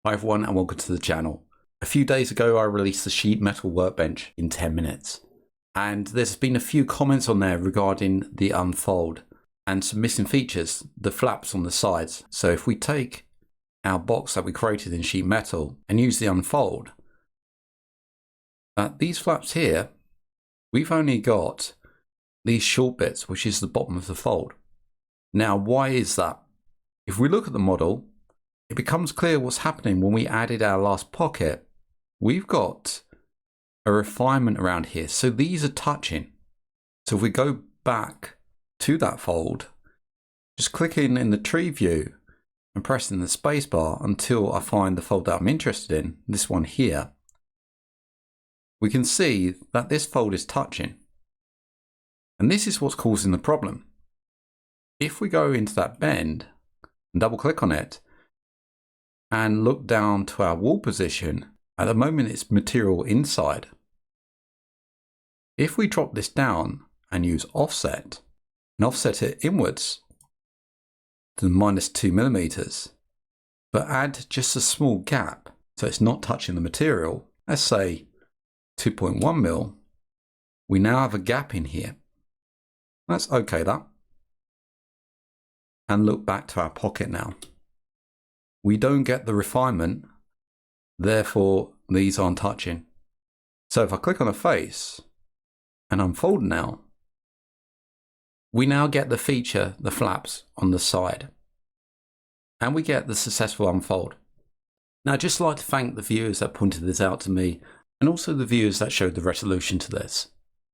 Hi everyone and welcome to the channel. A few days ago I released the Sheet Metal Workbench in 10 minutes. And there's been a few comments on there regarding the unfold and some missing features, the flaps on the sides. So if we take our box that we created in sheet metal and use the unfold, these flaps here, we've only got these short bits, which is the bottom of the fold. Now, why is that? If we look at the model, it becomes clear what's happening when we added our last pocket. We've got a refinement around here. So these are touching. So if we go back to that fold, just clicking in the tree view and pressing the space bar until I find the fold that I'm interested in, this one here, we can see that this fold is touching. And this is what's causing the problem. If we go into that bend and double click on it and look down to our wall position, at the moment it's material inside. If we drop this down and use offset and offset it inwards to -2 millimeters, but add just a small gap so it's not touching the material, let's say 2.1 mil, we now have a gap in here. Let's OK that. And look back to our pocket now. We don't get the refinement, therefore these aren't touching. So if I click on a face and unfold now, we now get the feature, the flaps on the side, and we get the successful unfold. Now I'd just like to thank the viewers that pointed this out to me, and also the viewers that showed the resolution to this.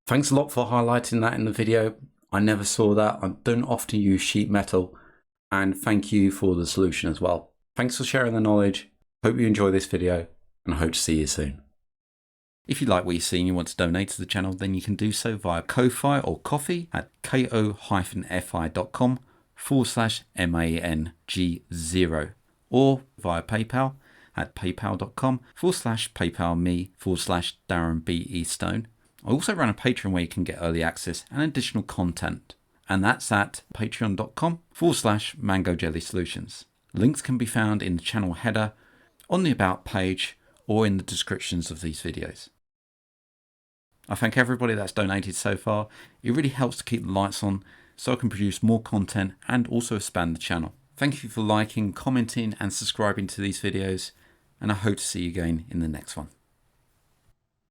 Thanks a lot for highlighting that in the video. I never saw that. I don't often use sheet metal, and thank you for the solution as well. Thanks for sharing the knowledge. Hope you enjoy this video and I hope to see you soon. If you like what you see and you want to donate to the channel, then you can do so via Ko-Fi or Coffee at ko-fi.com/MANG0 or via PayPal at paypal.com/paypalme/DarrenBEstone. I also run a Patreon where you can get early access and additional content, and that's at patreon.com/MangoJellySolutions. Links can be found in the channel header, on the About page, or in the descriptions of these videos. I thank everybody that's donated so far. It really helps to keep the lights on so I can produce more content and also expand the channel. Thank you for liking, commenting and subscribing to these videos, and I hope to see you again in the next one.